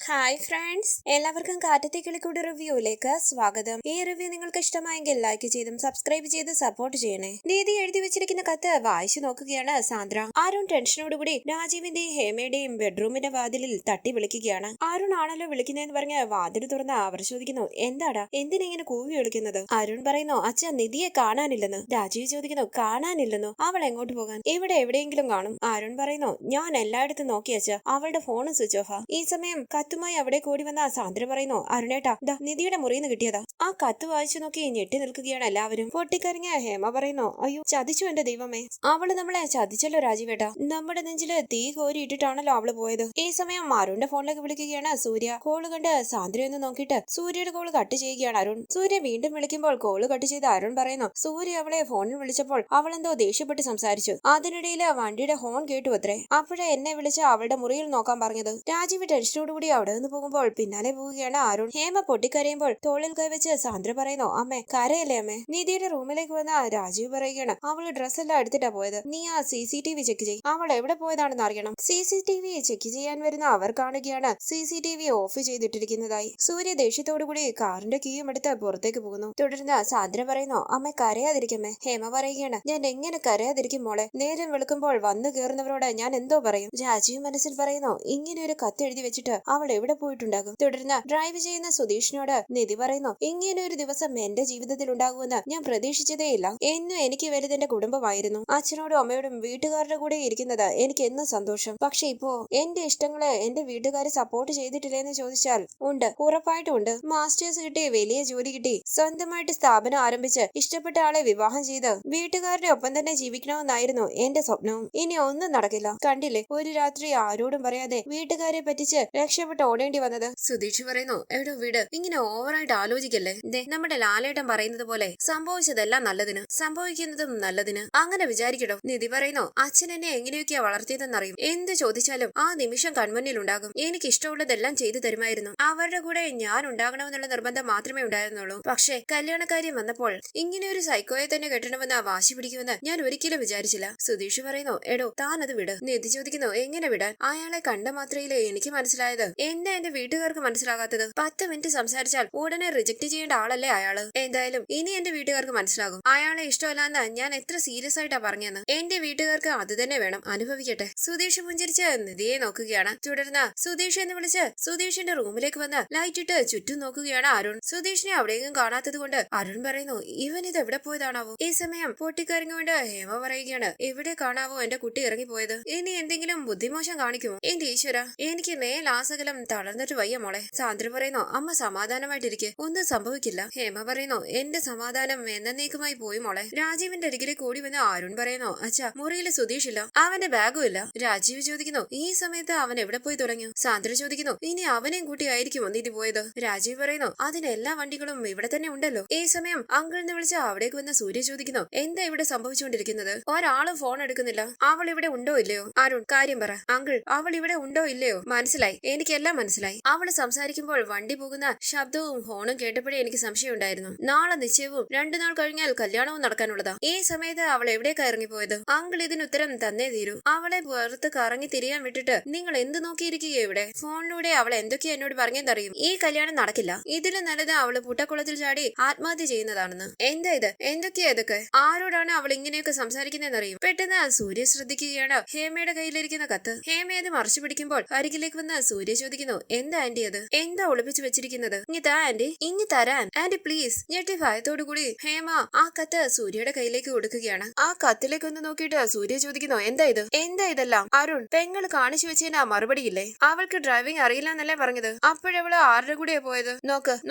Hi friends, എല്ലാവർക്കും കാറ്റത്തെ കിളിക്കൂടി റിവ്യൂയിലേക്ക് സ്വാഗതം. ഈ റിവ്യൂ നിങ്ങൾക്ക് ഇഷ്ടമായെങ്കിൽ ലൈക്ക് ചെയ്തും സബ്സ്ക്രൈബ് ചെയ്ത് സപ്പോർട്ട് ചെയ്യണേ. നീതി എഴുതി വെച്ചിരിക്കുന്ന കത്ത് വായിച്ചു നോക്കുകയാണ് സാന്ദ്ര. അരുൺ ടെൻഷനോടുകൂടി രാജീവിന്റെയും ഹേമയുടെയും ബെഡ്റൂമിന്റെ വാതിലിൽ തട്ടി വിളിക്കുകയാണ്. അരുൺ ആണല്ലോ വിളിക്കുന്നതെന്ന് പറഞ്ഞ് വാതിൽ തുറന്ന് അവർ ചോദിക്കുന്നു, എന്താടാ, എന്തിനെങ്ങനെ കൂവി വിളിക്കുന്നത്? അരുൺ പറയുന്നു, അച്ഛൻ നിധിയെ കാണാനില്ലെന്ന്. രാജീവ് ചോദിക്കുന്നു, കാണാനില്ലെന്നോ? അവൾ എങ്ങോട്ട് പോകാൻ? ഇവിടെ എവിടെയെങ്കിലും കാണും. അരുൺ പറയുന്നു, ഞാൻ എല്ലായിടത്തും നോക്കി അച്ഛ, അവളുടെ ഫോണും സ്വിച്ച് ഓഫാ. ഈ സമയം കത്തുമായി അവിടെ കൂടി വന്ന സാന്ദ്ര പറയുന്നു, അരുണേട്ടാ, ദാ നിധിയുടെ മുറിയിൽ നിന്ന് കിട്ടിയതാ. ആ കത്ത് വായിച്ചു നോക്കി ഞെട്ടി നിൽക്കുകയാണ് എല്ലാവരും. പൊട്ടിക്കരഞ്ഞ ഹേമ പറയുന്നു, അയ്യോ, ചതിച്ചു എന്റെ ദൈവമേ, അവള് നമ്മളെ ചതിച്ചല്ലോ രാജീവേട്ടാ. നമ്മുടെ നെഞ്ചില് തീ കോരി ഇട്ടിട്ടാണല്ലോ അവള് പോയത്. ഈ സമയം അരുണിന്റെ ഫോണിലേക്ക് വിളിക്കുകയാണ് സൂര്യ. കോള് കണ്ട് സാന്ദ്രയൊന്ന് നോക്കിയിട്ട് സൂര്യയുടെ കോള് കട്ട് ചെയ്യുകയാണ് അരുൺ. സൂര്യ വീണ്ടും വിളിക്കുമ്പോൾ കോള് കട്ട് ചെയ്ത് അരുൺ പറയുന്നു, സൂര്യ അവളെ ഫോണിൽ വിളിച്ചപ്പോൾ അവളെന്തോ ദേഷ്യപ്പെട്ട് സംസാരിച്ചു. അതിനിടയിൽ വണ്ടിയുടെ ഹോൺ കേട്ടു അത്രേ. അപ്പോഴേ എന്നെ വിളിച്ച് അവളുടെ മുറിയിൽ നോക്കാൻ പറഞ്ഞത്. രാജീവ് ടെൻഷനോടുകൂടി അവിടെ നിന്ന് പോകുമ്പോൾ പിന്നാലെ പോവുകയാണ് അരുൺ. ഹേമ പൊട്ടിക്കരയുമ്പോൾ തോളിൽ കൈവച്ച് സാന്ദ്ര പറയുന്നു, അമ്മേ കരയല്ലേ അമ്മേ. നിധിയുടെ റൂമിലേക്ക് വന്ന രാജീവ് പറയുകയാണ്, അവള് ഡ്രസ്സെല്ലാം എടുത്തിട്ടാ പോയത്. നീ ആ CCTV ചെക്ക് ചെയ്യ്, അവൾ എവിടെ പോയതാണെന്ന് അറിയണം. CCTV ചെക്ക് ചെയ്യാൻ വരുന്ന അവർ കാണുകയാണ് CCTV ഓഫ് ചെയ്തിട്ടിരിക്കുന്നതായി. സൂര്യ ദേഷ്യത്തോടുകൂടി കാറിന്റെ കീയും എടുത്ത് പുറത്തേക്ക് പോകുന്നു. തുടർന്ന് സാന്ദ്ര പറയുന്നു, അമ്മ കരയാതിരിക്കമ്മേ. ഹേമ പറയുകയാണ്, ഞാൻ എങ്ങനെ കരയാതിരിക്കും മോളെ? നേരം വെളുക്കുമ്പോൾ വന്നു കയറുന്നവരോട് ഞാൻ എന്തോ പറയും. രാജീവ് മനസ്സിൽ പറയുന്നു, ഇങ്ങനെ ഒരു കത്ത് എഴുതി വെച്ചിട്ട് അവൾ എവിടെ പോയിട്ടുണ്ടാകും? തുടർന്ന് ഡ്രൈവ് ചെയ്യുന്ന സുധീഷിനോട് നിധി പറയുന്നു, ഇങ്ങനെ ഒരു ദിവസം എന്റെ ജീവിതത്തിൽ ഉണ്ടാകുമെന്ന് ഞാൻ പ്രതീക്ഷിച്ചതേയില്ല. എന്നും എനിക്ക് വലുത് എന്റെ കുടുംബമായിരുന്നു. അച്ഛനോടും അമ്മയോടും വീട്ടുകാരുടെ കൂടെ ഇരിക്കുന്നത് എനിക്ക് എന്നും സന്തോഷം. പക്ഷെ ഇപ്പോ എന്റെ ഇഷ്ടങ്ങള് എന്റെ വീട്ടുകാര് സപ്പോർട്ട് ചെയ്തിട്ടില്ലെന്ന് ചോദിച്ചാൽ ഉണ്ട്, ഉറപ്പായിട്ടും ഉണ്ട്. മാസ്റ്റേഴ്സ് കിട്ടി, വലിയ ജോലി കിട്ടി, സ്വന്തമായിട്ട് സ്ഥാപനം ആരംഭിച്ച് ഇഷ്ടപ്പെട്ട ആളെ വിവാഹം ചെയ്ത് വീട്ടുകാരുടെ ഒപ്പം തന്നെ ജീവിക്കണമെന്നായിരുന്നു എന്റെ സ്വപ്നവും. ഇനി ഒന്നും നടക്കില്ല. കണ്ടില്ലേ, ഒരു രാത്രി ആരോടും പറയാതെ വീട്ടുകാരെ പറ്റിച്ച് രക്ഷപ്പെട്ട് ഓടേണ്ടി വന്നത്. സുധീഷ് പറയുന്നു, എടോ വീട്, ഇങ്ങനെ ഓവറായിട്ട് ആലോചിക്കല്ലേ. നമ്മുടെ ലാലേട്ടൻ പറയുന്നത് പോലെ സംഭവിച്ചതെല്ലാം നല്ലതിന്, സംഭവിക്കുന്നതും നല്ലതിന്. അങ്ങനെ വിചാരിക്കടോ. നിധി പറയുന്നു, അച്ഛൻ എന്നെ എങ്ങനെയൊക്കെയാ വളർത്തിയതെന്നറിയും. എന്ത് ചോദിച്ചാലും ആ നിമിഷം കൺമുന്നിൽ ഉണ്ടാകും. എനിക്ക് ഇഷ്ടമുള്ളതെല്ലാം ചെയ്തു തരുമായിരുന്നു. അവരുടെ കൂടെ ഞാൻ ഉണ്ടാകണമെന്നുള്ള നിർബന്ധം മാത്രമേ ഉണ്ടായിരുന്നുള്ളൂ. പക്ഷേ കല്യാണക്കാര്യം വന്നപ്പോൾ ഇങ്ങനെ ഒരു സൈക്കോയെ തന്നെ കെട്ടണമെന്ന് വാശി പിടിക്കുമെന്ന് ഞാൻ ഒരിക്കലും വിചാരിച്ചില്ല. സുധീഷ് പറയുന്നു, എടോ താൻ അത് വിട്. നിധി ചോദിക്കുന്നു, എങ്ങനെ വിടാൻ? അയാളെ കണ്ട മാത്രയിലെ എനിക്ക് മനസ്സിലായത് എന്താ എന്റെ വീട്ടുകാർക്ക് മനസ്സിലാകാത്തത്? 10 മിനിറ്റ് സംസാരിച്ചാൽ ഉടനെ റിജക്ട് ചെയ്യേണ്ട ആളല്ലേ അയാള്. എന്തായാലും ഇനി എന്റെ വീട്ടുകാർക്ക് മനസ്സിലാകും അയാളെ ഇഷ്ടമല്ലാന്ന് ഞാൻ എത്ര സീരിയസ് ആയിട്ടാ പറഞ്ഞെന്ന്. എന്റെ വീട്ടുകാർക്ക് അത് തന്നെ വേണം, അനുഭവിക്കട്ടെ. സുധീഷ് പുഞ്ചിരിച്ച് നിധിയെ നോക്കുകയാണ്. തുടർന്ന് സുധീഷ് എന്ന് വിളിച്ച് സുധീഷിന്റെ റൂമിലേക്ക് വന്ന് ലൈറ്റ് ഇട്ട് ചുറ്റും നോക്കുകയാണ് അരുൺ. സുധീഷിനെ അവിടെയെങ്കിലും കാണാത്തത് കൊണ്ട് അരുൺ പറയുന്നു, ഇവൻ ഇത് എവിടെ പോയതാണാവോ? ഈ സമയം പൊട്ടിക്കരങ്ങുകൊണ്ട് ഹേമ പറയുകയാണ്, എവിടെ കാണാവോ എന്റെ കുട്ടി ഇറങ്ങിപ്പോയത്? ഇനി എന്തെങ്കിലും ബുദ്ധിമോശം കാണിക്കുമോ? എന്റെ ഈശ്വര, എനിക്ക് മേലാസകലം തളർന്നിട്ട് വയ്യ മോളെ. സാന്ദ്ര പറയുന്നു, അമ്മ സമാധാനമായിട്ടിരിക്കെ, ഒന്നും സംഭവിക്കില്ല. ഹേമ പറയുന്നു, എന്റെ സമാധാനം എന്നേക്കുമായി പോയി മോളെ. രാജീവിന്റെ അരികിലേക്ക് കൂടി വന്ന് അരുൺ പറയുന്നു, അച്ഛാ, മുറിയിൽ സുധീഷ് ഇല്ല, അവന്റെ ബാഗും ഇല്ല. രാജീവ് ചോദിക്കുന്നു, ഈ സമയത്ത് അവൻ എവിടെ പോയി തുടങ്ങി? സാന്ദ്ര ചോദിക്കുന്നു, ഇനി അവനെയും കൂട്ടിയായിരിക്കും ഒന്നിന് പോയത്. രാജീവ് പറയുന്നു, അതിന് എല്ലാ വണ്ടികളും ഇവിടെ തന്നെ ഉണ്ടല്ലോ. ഈ സമയം അങ്കിൾ എന്ന് വിളിച്ച് അവിടേക്ക് വന്ന സൂര്യ ചോദിക്കുന്നു, എന്താ ഇവിടെ സംഭവിച്ചുകൊണ്ടിരിക്കുന്നത്? ഒരാളും ഫോൺ എടുക്കുന്നില്ല. അവൾ ഇവിടെ ഉണ്ടോ ഇല്ലയോ? അരുൺ, കാര്യം പറ. അങ്കിൾ, അവൾ ഇവിടെ ഉണ്ടോ ഇല്ലയോ? മനസ്സിലായി, എനിക്കെല്ലാം മനസ്സിലായി. അവള് സംസാരിക്കുമ്പോൾ വണ്ടി പോകുന്ന ശബ്ദവും ഹോണും കേട്ടപ്പോഴേ എനിക്ക് സംശയമുണ്ടായിരുന്നു. നാളെ നിശ്ചയവും 2 നാൾ കഴിഞ്ഞാൽ കല്യാണവും നടക്കാനുള്ളതാ. ഈ സമയത്ത് അവൾ എവിടേക്കാ ഇറങ്ങിപ്പോയത്? അങ്കിൾ ഇതിന് ഉത്തരം തന്നേ തീരൂ. അവളെ പുറത്ത് കറങ്ങി തിരിയാൻ വിട്ടിട്ട് നിങ്ങൾ എന്ത് നോക്കിയിരിക്കുക ഇവിടെ? ഫോണിലൂടെ അവൾ എന്തൊക്കെയാ എന്നോട് പറഞ്ഞെന്നറിയും. ഈ കല്യാണം നടക്കില്ല. ഇതിലും നല്ലത് അവള് പുട്ടക്കുളത്തിൽ ചാടി ആത്മഹത്യ ചെയ്യുന്നതാണെന്ന്. എന്താ ഇത്? എന്തൊക്കെയാ ഇതൊക്കെ? ആരോടാണ് അവൾ ഇങ്ങനെയൊക്കെ സംസാരിക്കുന്നതെന്നറിയും. പെട്ടെന്ന് സൂര്യ ശ്രദ്ധിക്കുകയാണ് ഹേമയുടെ കയ്യിലിരിക്കുന്ന കത്ത്. ഹേമ അത് മറച്ചു പിടിക്കുമ്പോൾ അരികിലേക്ക് വന്ന് സൂര്യ ചോദിക്കുന്നു, എന്താ ആന്റി അത്? എന്താ ഒളിപ്പിച്ചു വെച്ചിരിക്കുന്നത്? ഇങ്ങി താ ആന്റി, ഇങ്ങി തരാൻ ആന്റി പ്ലീസ്. ഞെട്ടി ഭയത്തോടു കൂടി ഹേമ ആ കത്ത് സൂര്യയുടെ കയ്യിലേക്ക് കൊടുക്കുകയാണ്. ആ കത്തിലേക്ക് ഒന്ന് നോക്കിയിട്ട് സൂര്യ ചോദിക്കുന്നു, എന്താ ഇത്? എന്താ ഇതെല്ലാം? അരുൺ, പെങ്ങൾ കാണിച്ചു വെച്ചതിന് മറുപടിയില്ലേ? അവൾക്ക് ഡ്രൈവിംഗ് അറിയില്ല എന്നല്ലേ പറഞ്ഞത്? അപ്പോഴവള് ആരുടെ കൂടെയാ പോയത്?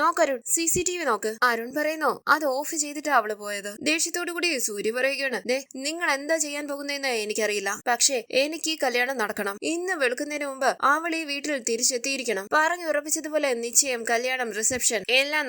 നോക്കരുൺ, CCTV നോക്ക്. അരുൺ പറയുന്നു, അത് ഓഫ് ചെയ്തിട്ടാ അവള് പോയത്. ദേഷ്യത്തോടു കൂടി സൂര്യ പറയുകയാണ്, നിങ്ങൾ എന്താ ചെയ്യാൻ പോകുന്നതെന്ന് എനിക്കറിയില്ല, പക്ഷേ എനിക്ക് ഈ കല്യാണം നടക്കണം. ഇന്ന് വെളുക്കുന്നതിന് മുമ്പ് അവൾ ഈ വീട്ടിൽ തിരിച്ചെത്തിയിരിക്കണം. പറഞ്ഞു ഉറപ്പിച്ചതുപോലെ നിശ്ചയം, കല്യാണം, റിസപ്ഷൻ എല്ലാം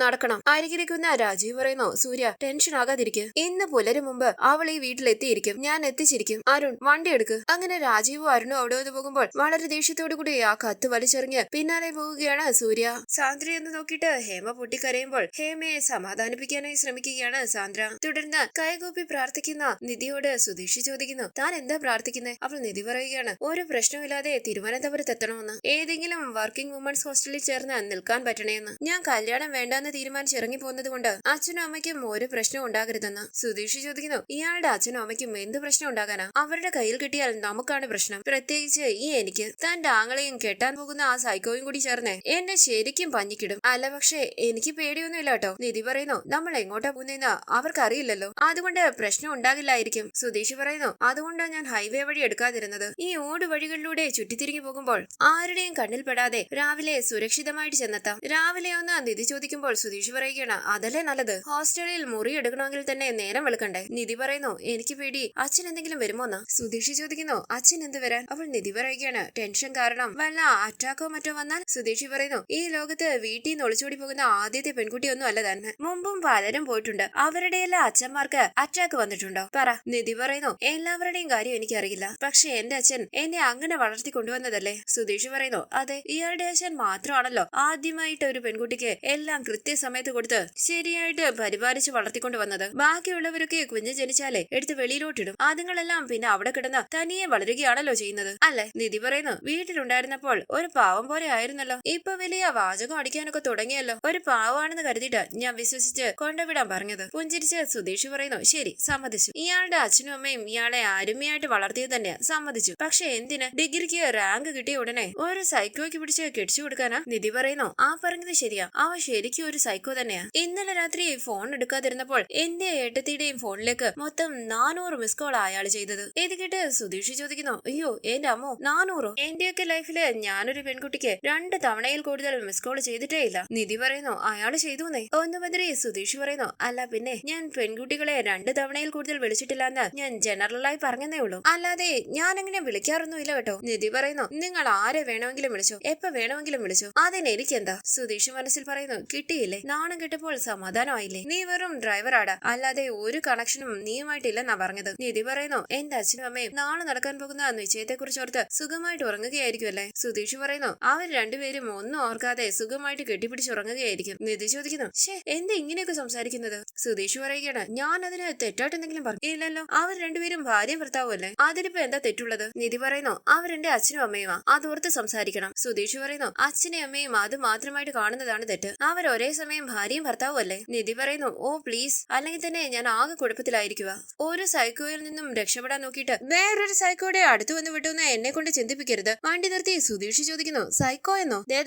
നടക്കണം. അരികിരിക്കുന്ന രാജീവ് പറയുന്നു, സൂര്യ ടെൻഷൻ ആകാതിരിക്കുക. ഇന്ന് പുലരും മുമ്പ് അവൾ ഈ വീട്ടിൽ എത്തിയിരിക്കും. ഞാൻ എത്തിച്ചിരിക്കും. അരുൺ, വണ്ടി എടുക്ക്. അങ്ങനെ രാജീവും അരുണും അവിടെ വന്ന് പോകുമ്പോൾ വളരെ ദേഷ്യത്തോടു കൂടി ആ കത്ത് വലിച്ചെറിഞ്ഞ് പിന്നാലെ പോവുകയാണ് സൂര്യ. സാന്ദ്ര എന്ന് നോക്കിയിട്ട് ഹേമ പൊട്ടിക്കരയുമ്പോൾ ഹേമയെ സമാധാനിപ്പിക്കാനായി ശ്രമിക്കുകയാണ് സാന്ദ്ര. തുടർന്ന് കൈകൂപ്പി പ്രാർത്ഥിക്കുന്ന നിധിയോട് സുധീഷ് ചോദിക്കുന്നു, താൻ എന്താ പ്രാർത്ഥിക്കുന്നത്? അവൾ നിധി പറയുകയാണ്, ഒരു പ്രശ്നമില്ലാതെ തിരുവനന്തപുരത്ത് എത്തണമെന്ന്. ഏത് ഏതെങ്കിലും വർക്കിംഗ് വുമൺസ് ഹോസ്റ്റലിൽ ചേർന്ന് നിൽക്കാൻ പറ്റണേന്ന്. ഞാൻ കല്യാണം വേണ്ടെന്ന് തീരുമാനിച്ച് ഇറങ്ങി പോകുന്നത് കൊണ്ട് അച്ഛനും അമ്മയ്ക്കും ഒരു പ്രശ്നം ഉണ്ടാകരുതെന്ന് സുധീഷ് ചോദിക്കുന്നു. ഇയാളുടെ അച്ഛനും അമ്മയ്ക്കും എന്ത് പ്രശ്നം ഉണ്ടാകാനാ? അവരുടെ കയ്യിൽ കിട്ടിയാൽ നമുക്കാണ് പ്രശ്നം, പ്രത്യേകിച്ച് എനിക്ക്. തന്റെ ആങ്ങളെയും കെട്ടാൻ പോകുന്ന ആ സൈക്കോയും കൂടി ചേർന്ന് എന്നെ ശരിക്കും പഞ്ഞിക്കിടും. അല്ല, പക്ഷേ എനിക്ക് പേടിയൊന്നുമില്ല കേട്ടോ. നിധി പറയുന്നു. നമ്മൾ എങ്ങോട്ടാ പോകുന്നതെന്ന് അവർക്കറിയില്ലല്ലോ, അതുകൊണ്ട് പ്രശ്നം ഉണ്ടാകില്ലായിരിക്കും. സുധീഷ് പറയുന്നു. അതുകൊണ്ടാണ് ഞാൻ ഹൈവേ വഴി എടുക്കാതിരുന്നത്. ഈ ഓട് വഴികളിലൂടെ ചുറ്റിത്തിരിഞ്ഞു പോകുമ്പോൾ ആരുടെയും കണ്ണിൽ പെടാതെ രാവിലെ സുരക്ഷിതമായിട്ട് ചെന്നെത്താം. രാവിലെ ഒന്ന് നിധി ചോദിക്കുമ്പോൾ സുധീഷ് പറയുകയാണ്, അതല്ലേ നല്ലത്. ഹോസ്റ്റലിൽ മുറി എടുക്കണമെങ്കിൽ തന്നെ നേരം വെളുക്കണ്ടേ. നിധി പറയുന്നു. എനിക്ക് പേടി അച്ഛൻ എന്തെങ്കിലും വരുമോന്ന്. സുധീഷ് ചോദിക്കുന്നു. അച്ഛൻ എന്ത് വരാൻ? അപ്പോൾ നിധി പറയുകയാണ്, ടെൻഷൻ കാരണം വല്ല അറ്റാക്കോ മറ്റോ വന്നാൽ. സുധീഷ് പറയുന്നു. ഈ ലോകത്ത് വീട്ടിൽ നിന്ന് ഒളിച്ചോടി പോകുന്ന ആദ്യത്തെ പെൺകുട്ടിയൊന്നും അല്ല തന്നെ. മുമ്പും പലരും പോയിട്ടുണ്ട്. അവരുടെ എല്ലാ അച്ഛന്മാർക്ക് അറ്റാക്ക് വന്നിട്ടുണ്ടോ? പറ. നിധി പറയുന്നു. എല്ലാവരുടെയും കാര്യം എനിക്കറിയില്ല, പക്ഷെ എന്റെ അച്ഛൻ എന്നെ അങ്ങനെ വളർത്തി കൊണ്ടുവന്നതല്ലേ. സുധീഷ് പറയുന്നു. അതെ, ഇയാളുടെ അച്ഛൻ മാത്രമാണല്ലോ ആദ്യമായിട്ട് ഒരു പെൺകുട്ടിക്ക് എല്ലാം കൃത്യസമയത്ത് കൊടുത്ത് ശരിയായിട്ട് പരിപാലിച്ച് വളർത്തിക്കൊണ്ടു വന്നത്. ബാക്കിയുള്ളവരൊക്കെ കുഞ്ഞ് ജനിച്ചാലേ എടുത്ത് വെളിയിലോട്ടിടും. അതുങ്ങളെല്ലാം പിന്നെ അവിടെ കിടന്ന് തനിയെ വളരുകയാണല്ലോ ചെയ്യുന്നത്, അല്ലെ? നിധി പറയുന്നു. വീട്ടിലുണ്ടായിരുന്നപ്പോൾ ഒരു പാവം പോലെ ആയിരുന്നല്ലോ, ഇപ്പൊ വലിയ വാചകം അടിക്കാനൊക്കെ തുടങ്ങിയല്ലോ. ഒരു പാവമാണെന്ന് കരുതിയിട്ട് ഞാൻ വിശ്വസിച്ച് കൊണ്ടുവിടാൻ പറഞ്ഞത്. പുഞ്ചിരിച്ച് സുധീഷ് പറയുന്നു. ശരി, സമ്മതിച്ചു. ഇയാളുടെ അച്ഛനും അമ്മയും ഇയാളെ അരുമയായിട്ട് വളർത്തിയത് തന്നെയാ, സമ്മതിച്ചു. പക്ഷെ എന്തിന്? ഡിഗ്രിക്ക് റാങ്ക് കിട്ടിയ ഉടനെ ഒരു സൈക്കോയ്ക്ക് പിടിച്ച് കെട്ടിച്ചു കൊടുക്കാനാ? നിധി പറയുന്നു. ആ പറഞ്ഞത് ശരിയാ, അവ ശരിക്കും ഒരു സൈക്കോ തന്നെയാ. ഇന്നലെ രാത്രി ഫോൺ എടുക്കാതിരുന്നപ്പോൾ എന്റെ ഏട്ടത്തിയുടെയും ഫോണിലേക്ക് മൊത്തം 400 മിസ് കോൾ അയാൾ ചെയ്തത്. ഇത് കേട്ട് സുധീഷ് ചോദിക്കുന്നു. അയ്യോ എന്റെ അമ്മോ, 400? എന്റെയൊക്കെ ലൈഫില് ഞാനൊരു പെൺകുട്ടിക്ക് 2 തവണയിൽ കൂടുതൽ മിസ് കോൾ ചെയ്തിട്ടേ ഇല്ല. നിധി പറയുന്നു. അയാൾ ചെയ്തുന്നേ. ഒന്ന് മന്ത്രി. സുധീഷ് പറയുന്നു. അല്ല പിന്നെ, ഞാൻ പെൺകുട്ടികളെ 2 തവണയിൽ കൂടുതൽ വിളിച്ചിട്ടില്ലെന്ന് ഞാൻ ജനറലായി പറഞ്ഞതേ ഉള്ളൂ, അല്ലാതെ ഞാൻ അങ്ങനെ വിളിക്കാറൊന്നുമില്ല കേട്ടോ. നിധി പറയുന്നു. നിങ്ങൾ ആരെ വേണമെങ്കിലും വിളിച്ചോ, എപ്പ വേണമെങ്കിലും വിളിച്ചോ, അതിനെനിക്കെന്താ? സുധീഷ് മനസ്സിൽ പറയുന്നു. കിട്ടിയില്ലേ, നാണം കിട്ടപ്പോൾ സമാധാനമായില്ലേ? നീ വെറും ഡ്രൈവറാടാ, അല്ലാതെ ഒരു കണക്ഷനും നീയുമായിട്ടില്ലെന്നാ പറഞ്ഞത്. നിധി പറയുന്നു. എന്റെ അച്ഛനും അമ്മയും നാളെ നടക്കാൻ പോകുന്ന നിശ്ചയത്തെ കുറിച്ച് ഓർത്ത് സുഖമായിട്ട് ഉറങ്ങുകയായിരിക്കും അല്ലേ? സുധീഷ് പറയുന്നു. അവർ രണ്ടുപേരും ഒന്നും ഓർക്കാതെ സുഖമായിട്ട് കെട്ടിപ്പിടിച്ചുറങ്ങുകയായിരിക്കും. നിധി ചോദിക്കുന്നു. ഷേ, എന്താ ഇങ്ങനെയൊക്കെ സംസാരിക്കുന്നത്? സുധീഷ് പറയുകയാണ്. ഞാൻ അതിന് തെറ്റായിട്ട് എന്തെങ്കിലും പറഞ്ഞു? ഇല്ലല്ലോ, അവർ രണ്ടുപേരും ഭാര്യയും ഭർത്താവും അല്ലേ, അതിനിപ്പോ എന്താ തെറ്റുള്ളത്? നിധി പറയുന്നു. അവരെന്റെ അച്ഛനും അമ്മയുമാ, അതോർത്ത് സംസാരിക്കണം. സുധീഷ് പറയുന്നു. അച്ഛനെയും അമ്മയും അത് മാത്രമായിട്ട് കാണുന്നതാണ് തെറ്റ്, അവർ ഒരേ സമയം ഭാര്യയും ഭർത്താവും അല്ലേ? നിധി പറയുന്നു. ഓ പ്ലീസ്, അല്ലെങ്കിൽ തന്നെ ഞാൻ ആകെ കുഴപ്പത്തിലായിരിക്കുക. ഒരു സൈക്കോയിൽ നിന്നും രക്ഷപ്പെടാൻ നോക്കിയിട്ട് വേറൊരു സൈക്കോയുടെ അടുത്ത് വന്ന് വിട്ടുന്ന എന്നെ കൊണ്ട് ചിന്തിപ്പിക്കരുത്. വണ്ടി നിർത്തി സുധീഷ് ചോദിക്കുന്നു. സൈക്കോ എന്നോ? ദേ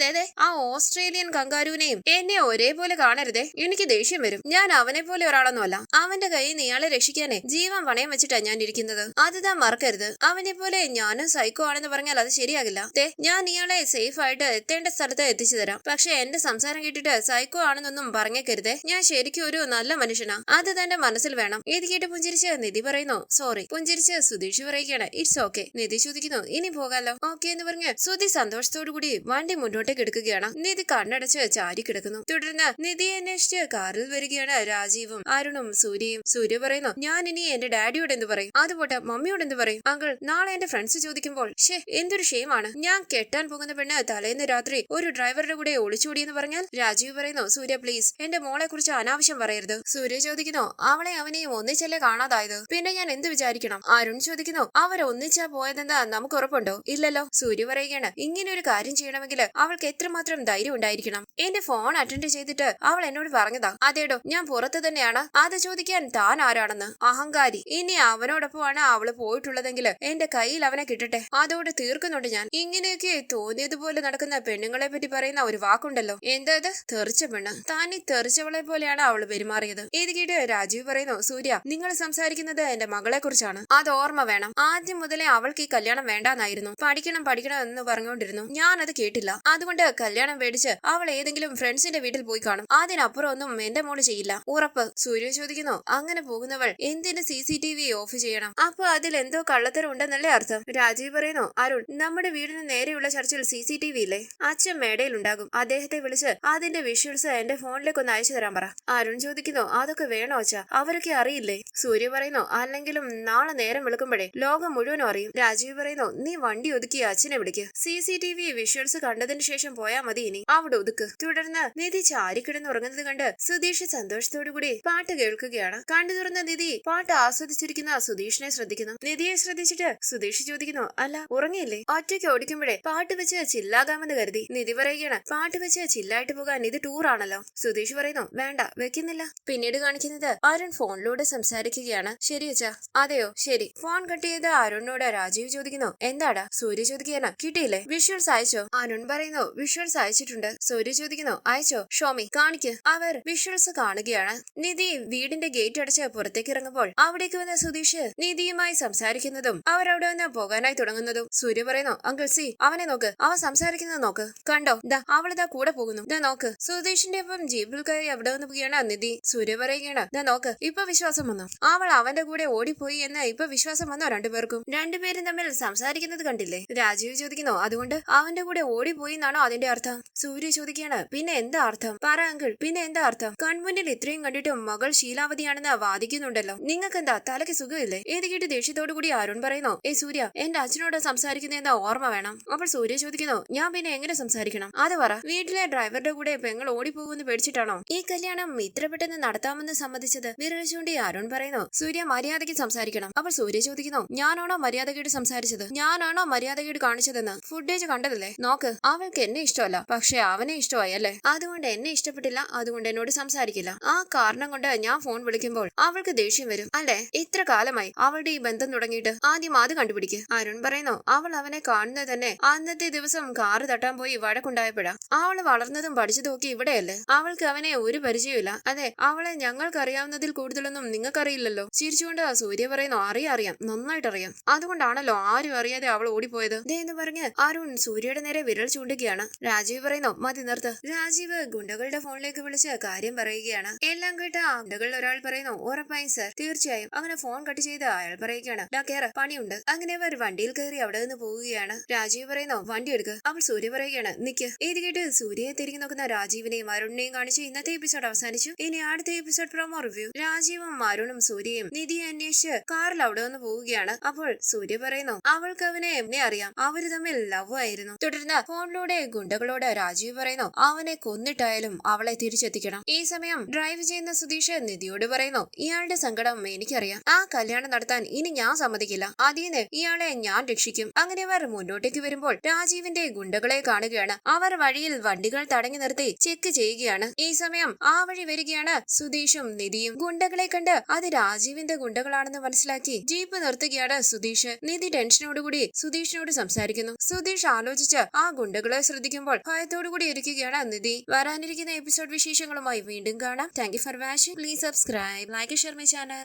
ആ ഓസ്ട്രേലിയൻ കങ്കാരുവിനെയും എന്നെ ഒരേപോലെ കാണരുതേ, എനിക്ക് ദേഷ്യം വരും. ഞാൻ അവനെ പോലെ ഒരാളൊന്നുമല്ല. അവന്റെ കയ്യിൽ നിന്ന് ഇയാളെ രക്ഷിക്കാനേ ജീവൻ പണയം വെച്ചിട്ടാ ഞാൻ ഇരിക്കുന്നത്, അത് താൻ മറക്കരുത്. അവനെ പോലെ ഞാനും സൈക്കോ ആണെന്ന് പറഞ്ഞാൽ അത് ശരിയാകില്ല. ഞാൻ ഇയാളെ സേഫ് ആയിട്ട് എത്തേണ്ട സ്ഥലത്ത് എത്തിച്ചു തരാം, പക്ഷെ എന്റെ സംസാരം കേട്ടിട്ട് സൈക്കോ ആണെന്നൊന്നും പറഞ്ഞേക്കരുതേ. ഞാൻ ശരിക്കും ഒരു നല്ല മനുഷ്യനാ, അത് തന്റെ മനസ്സിൽ വേണം. ഇത് കേട്ട് പുഞ്ചിരിച്ച് നിധി പറയുന്നു. സോറി. പുഞ്ചിരിച്ച് സുധീഷ് പറയുകയാണ്. It's okay. നിധി ചോദിക്കുന്നു. ഇനി പോകാലോ? ഓക്കെ എന്ന് പറഞ്ഞ് സുധി സന്തോഷത്തോടു കൂടി വണ്ടി മുന്നോട്ടേക്ക് എടുക്കുകയാണ്. നിധി കണ്ണടച്ച് ചാരി കിടക്കുന്നു. തുടർന്ന് നിധിയെ അന്വേഷിച്ച് കാറിൽ വരികയാണ് രാജീവും അരുണും സൂര്യയും. സൂര്യ പറയുന്നു. ഞാൻ ഇനി എന്റെ ഡാഡിയോട് എന്ത് പറയും? അതുപോട്ടെ മമ്മിയോട് എന്ത് പറയും? അങ്കിൾ, നാളെ എന്റെ ഫ്രണ്ട്സ് ചോദിക്കുമ്പോൾ എന്തൊരു ഷെയിമാണ്. ഞാൻ കെട്ടാൻ പോകുന്ന പെണ്ണ് തലേന്ന് രാത്രി ഒരു ഡ്രൈവറുടെ കൂടെ ഒളിച്ചോടിയെന്ന് പറഞ്ഞാൽ. രാജീവ് പറയുന്നു. സൂര്യ പ്ലീസ്, എന്റെ മോളെ കുറിച്ച് അനാവശ്യം പറയരുത്. സൂര്യ ചോദിക്കുന്നു. അവളെ അവനെയും ഒന്നിച്ചല്ലേ കാണാതായത്, പിന്നെ ഞാൻ എന്ത് വിചാരിക്കണം? അരുൺ ചോദിക്കുന്നു. അവരൊന്നിച്ചാ പോയതെന്താ നമുക്ക് ഉറപ്പുണ്ടോ? ഇല്ലല്ലോ. സൂര്യ പറയുകയാണ്. ഇങ്ങനെ ഒരു കാര്യം ചെയ്യണമെങ്കിൽ അവൾക്ക് എത്രമാത്രം ധൈര്യം ഉണ്ടായിരിക്കണം. എന്റെ ഫോൺ അറ്റൻഡ് ചെയ്തിട്ട് അവൾ എന്നോട് പറഞ്ഞതാ. അതേടോ, ഞാൻ പുറത്ത് തന്നെയാണ്. അത് ചോദിക്കാൻ താൻ ആരാണെന്ന്? അഹങ്കാരി. ഇനി അവനോടൊപ്പമാണ് അവള് പോയിട്ടുള്ളതെങ്കിൽ എന്റെ കയ്യിൽ അവനെ കിട്ടട്ടെ, അതോടെ തീർക്കുന്നുണ്ട് ഞാൻ. ഇങ്ങനെയൊക്കെ തോന്നിയതുപോലെ നടക്കുന്ന പെണ്ണുങ്ങളെ പറ്റി പറയുന്ന ഒരു വാക്കുണ്ടല്ലോ, എന്താ ഇത്? തെറിച്ച പെണ്ണ്. താൻ ഈ തെറിച്ചവളെ പോലെയാണ് അവള് പെരുമാറിയത്. ഇത് കേട്ട് രാജീവ് പറയുന്നു. സൂര്യ, നിങ്ങൾ സംസാരിക്കുന്നത് എന്റെ മകളെ കുറിച്ചാണ്, അത് ഓർമ്മ വേണം. ആദ്യം മുതലേ അവൾക്ക് ഈ കല്യാണം വേണ്ടാന്നായിരുന്നു. പഠിക്കണം എന്ന് പറഞ്ഞുകൊണ്ടിരുന്നു. ഞാൻ അത് കേട്ടില്ല, അതുകൊണ്ട് കല്യാണം പേടിച്ച് അവൾ ഏതെങ്കിലും ഫ്രണ്ട്സിന്റെ വീട്ടിൽ പോയി കാണും. അതിനപ്പുറം ഒന്നും എന്റെ മോള് ചെയ്യില്ല, ഉറപ്പ്. സൂര്യ ചോദിക്കുന്നു. അങ്ങനെ പോകുന്നവൾ എന്തിന് CCTV ഓഫ് ചെയ്യണം? അപ്പൊ അതിൽ എന്തോ കള്ളത്തരം ഉണ്ടെന്നല്ലേ അർത്ഥം? രാജീവ് പറയുന്നു. അരുൺ, നമ്മുടെ വീടിന് നേരെയുള്ള ചർച്ചിൽ CCTV ഇല്ലേ? അച്ഛൻ മേടയിൽ ഉണ്ടാകും, അദ്ദേഹത്തെ വിളിച്ച് അതിന്റെ വിഷ്വൽസ് എന്റെ ഫോണിലേക്ക് ഒന്ന് അയച്ചു തരാൻ പറ. അരുൺ ചോദിക്കുന്നു. അതൊക്കെ വേണോ അച്ഛാ? അവരൊക്കെ അറിയില്ലേ? സൂര്യ പറയുന്നു. അല്ലെങ്കിലും നാളെ നേരം വെളുക്കുമ്പോഴേ ലോകം മുഴുവനും അറിയും. രാജീവ് പറയുന്നു. നീ വണ്ടി ഒതുക്കി അച്ഛനെ വിളിക്ക്, CCTV വിഷ്വൽസ് കണ്ടതിന് ശേഷം പോയാ മതി. ഇനി അവിടെ ഒതുക്ക്. തുടർന്ന് നിധി ചാരിക്കിടന്ന് ഉറങ്ങുന്നത് കണ്ട് സുധീഷ് സന്തോഷത്തോടുകൂടി പാട്ട് കേൾക്കുകയാണ്. കണ്ടു തുറന്ന നിധി പാട്ട് ആസ്വദിച്ചിരിക്കുന്ന സുധീഷിനെ ശ്രദ്ധിക്കുന്നു. നിധിയെ ശ്രദ്ധിച്ചിട്ട് സുധീഷ് ചോദിക്കുന്നു. അല്ല, ഉറങ്ങിയില്ലേ? ഒറ്റയ്ക്ക് ഓടിക്കുമ്പോഴേ പാട്ട് പാട്ട് വെച്ച് ചില്ലാകാമെന്ന് കരുതി. നിധി പറയുകയാണ്, പാട്ട് വെച്ച് ചില്ലായിട്ട് പോകാൻ ഇത് ടൂർ ആണല്ലോ. സുധീഷ് പറയുന്നു, വേണ്ട വെക്കുന്നില്ല. പിന്നീട് കാണിക്കുന്നത് അരുൺ ഫോണിലൂടെ സംസാരിക്കുകയാണ്. ശരി അച്ഛാ. അതെയോ, ശരി. ഫോൺ കട്ട് ചെയ്ത് അരുണിനോട് രാജീവ് ചോദിക്കുന്നു, എന്താടാ? സൂര്യ ചോദിക്കുകയാണ്, കിട്ടിയില്ലേ? വിഷ്വൽസ് അയച്ചോ? അരുൺ പറയുന്നു, വിഷ്വൽസ് അയച്ചിട്ടുണ്ട്. സൂര്യ ചോദിക്കുന്നു, അയച്ചോ? ഷോമി കാണിക്ക്. അവർ വിഷ്വൽസ് കാണുകയാണ്. നിധി വീടിന്റെ ഗേറ്റ് അടച്ച് പുറത്തേക്ക് ഇറങ്ങുമ്പോൾ അവിടേക്ക് വന്ന സുധീഷ് നിധിയുമായി സംസാരിക്കുന്നതും അവരവിടെ നിന്ന് പോകാനായി തുടങ്ങുന്നതും സൂര്യ പറയുന്നു, അങ്കിൾ സി അവനെ നോക്ക്, അവൻ സംസാരിക്കുന്നത് നോക്ക്, കണ്ടോ? ദാ അവളിതാ കൂടെ പോകുന്നു, ദാ നോക്ക്. സുധീഷിന്റെ ഒപ്പം ജീപ്പിൽ കയറി അവിടെ വന്ന് പോവുകയാണ് നിധി. സൂര്യ പറയുകയാണ്, ദാ നോക്ക്, ഇപ്പൊ വിശ്വാസം വന്നു. അവൾ അവന്റെ കൂടെ ഓടിപ്പോയി എന്ന് ഇപ്പൊ വിശ്വാസം വന്നോ രണ്ടുപേർക്കും? രണ്ടുപേരും തമ്മിൽ സംസാരിക്കുന്നത് കണ്ടില്ലേ? രാജീവ് ചോദിക്കുന്നു, അതുകൊണ്ട് അവന്റെ കൂടെ ഓടിപ്പോയി എന്നാണോ അതിന്റെ അർത്ഥം? സൂര്യ ചോദിക്കുകയാണ്, പിന്നെ എന്താ അർത്ഥം? പറ അങ്കിൾ, പിന്നെ എന്താ അർത്ഥം? കൺമുന്നിൽ ഇത്രയും കണ്ടിട്ടും മകൾ ശീലാവതിയാണെന്ന് വാദിക്കുന്നുണ്ടല്ലോ. നിങ്ങൾക്കെന്താ തലയ്ക്ക് സുഖമില്ലേ? ഏത് കേട്ട് ദേഷ്യത്തോടു കൂടി അരുൺ പറയുന്നു, സൂര്യ എന്റെ അച്ഛനോട് സംസാരിക്കുന്നതെന്നാ ഓർമ്മ വേണം. അപ്പോൾ സൂര്യ ചോദിക്കുന്നു, ഞാൻ പിന്നെ എങ്ങനെ സംസാരിക്കണം? അത് പറ. വീട്ടിലെ ഡ്രൈവറുടെ കൂടെ പെങ്ങൾ ഓടിപ്പോകുമെന്ന് പേടിച്ചിട്ടാണോ ഈ കല്യാണം ഇത്ര പെട്ടെന്ന് നടത്താമെന്ന് സമ്മതിച്ചത്? വിരൽ ചൂണ്ടി അരുൺ പറയുന്നു, സൂര്യ മര്യാദയ്ക്ക് സംസാരിക്കണം. അപ്പോൾ സൂര്യ ചോദിക്കുന്നു, ഞാനാണോ മര്യാദകേട് സംസാരിച്ചത്? ഞാനാണോ മര്യാദകേട് കാണിച്ചതെന്ന് ഫുട്ടേജ് കണ്ടതല്ലേ? നോക്ക്, അവൾക്ക് എന്നെ ഇഷ്ടമല്ല, പക്ഷെ അവനെ ഇഷ്ടമായി അല്ലേ? അതുകൊണ്ട് എന്നെ ഇഷ്ടപ്പെട്ടില്ല, അതുകൊണ്ട് എന്നോട് സംസാരിക്കില്ല. ആ കാരണം കൊണ്ട് ഞാൻ ഫോൺ വിളിക്കുമ്പോൾ അവൾക്ക് ദേഷ്യം വരും അല്ലേ? ഇത്ര കാലമായി അവളുടെ ഈ ബന്ധം തുടങ്ങിയിട്ട്. ആദ്യം അത് കണ്ടുപിടിക്ക്. അരുൺ പറയുന്നു, അവൾ അവനെ കാണുന്നത് തന്നെ അന്നത്തെ ദിവസം കാറ് തട്ടാൻ പോയി വഴക്കുണ്ടായപ്പോഴാ. അവള് വളർന്നതും പഠിച്ചതും ഒക്കെ ഇവിടെയല്ലേ? അവൾക്ക് അവനെ ഒരു പരിചയമില്ല. അതെ, അവളെ ഞങ്ങൾക്കറിയാവുന്നതിൽ കൂടുതലൊന്നും നിങ്ങൾക്കറിയില്ലല്ലോ. ചിരിച്ചുകൊണ്ട് സൂര്യ പറയുന്നു, അറിയാം, നന്നായിട്ടറിയാം. അതുകൊണ്ടാണല്ലോ ആരും അറിയാതെ അവൾ ഓടിപ്പോയത് എന്ന് പറഞ്ഞ് അരുൺ സൂര്യയുടെ നേരെ വിരൽ ചൂണ്ടുകയാണ്. രാജീവ് പറയുന്നു, മതി നിർത്ത്. രാജീവ് ഗുണ്ടകളുടെ ഫോണിലേക്ക് വിളിച്ച് കാര്യം പറയുകയാണ്. എല്ലാം കേട്ട ഗുണ്ടകളിൽ ഒരാൾ പറയുന്നു, ഉറപ്പായും സർ, തീർച്ചയായും. അങ്ങനെ ഫോൺ കട്ട് ചെയ്ത് അയാൾ പറയുകയാണ്, ഡാ കേറ്, പണിയുണ്ട്. അങ്ങനെ അവർ വണ്ടിയിൽ കയറി അവിടെ നിന്ന് പോവുകയാണ്. രാജീവ് പറയുന്നു, വണ്ടി എടുക്ക്. അപ്പോൾ സൂര്യ പറയുകയാണ്, നിക്ക്. ഇത് കേട്ട് സൂര്യയെ തിരികെ നോക്കുന്ന രാജീവിനെയും അരുണിനെയും കാണിച്ച് ഇന്നത്തെ എപ്പിസോഡ് അവസാനിച്ചു. ഇനി അടുത്ത എപ്പിസോഡ് പ്രൊമോ റിവ്യൂ. രാജീവും അരുണും സൂര്യയും നിധിയെ അന്വേഷിച്ച് കാറിൽ അവിടെ നിന്ന് പോവുകയാണ്. അപ്പോൾ സൂര്യ പറയുന്നു, അവൾക്ക് അവനെ എന്നെ അറിയാം, അവര് തമ്മിൽ ലവ് ആയിരുന്നു. തുടർന്ന് ഫോണിലൂടെ ഗുണ്ടകളോട് രാജീവ് പറയുന്നു, അവനെ കൊന്നിട്ടായാലും അവളെ തിരിച്ചെത്തിക്കണം. ഈ സമയം ഡ്രൈവ് ചെയ്യുന്ന സുധീഷ് നിധിയോട് പറയുന്നു, ഇയാളുടെ സങ്കടം എനിക്കറിയാം. ആ കല്യാണം നടത്താൻ ഇനി ഞാൻ സമ്മതിക്കില്ല. അതിന് ഇയാളെ ഞാൻ രക്ഷിക്കും. അങ്ങനെ അവർ മുന്നോട്ടേക്ക് വരുമ്പോൾ രാജീവിന്റെ ഗുണ്ടകളെ കാണുകയാണ്. അവർ വഴിയിൽ വണ്ടികൾ തടഞ്ഞു നിർത്തി ചെക്ക് ചെയ്യുകയാണ്. ഈ സമയം ആ വഴി വരികയാണ് സുധീഷും നിധിയും. ഗുണ്ടകളെ കണ്ട് അത് രാജീവിന്റെ ഗുണ്ടകളാണെന്ന് മനസ്സിലാക്കി ജീപ്പ് നിർത്തുകയാണ് സുധീഷ്. നിധി ടെൻഷനോടുകൂടി സുധീഷിനോട് സംസാരിക്കുന്നു. സുധീഷ് ആലോചിച്ച് ആ ഗുണ്ടകളെ ശ്രദ്ധിക്കുമ്പോൾ ഭയത്തോടുകൂടി ഇരിക്കുകയാണ് നിധി. വരാനിരിക്കുന്ന എപ്പിസോഡ് വിശേഷങ്ങളുമായി വീണ്ടും കാണാം. Thank you for watching. Please subscribe, like, share my channel.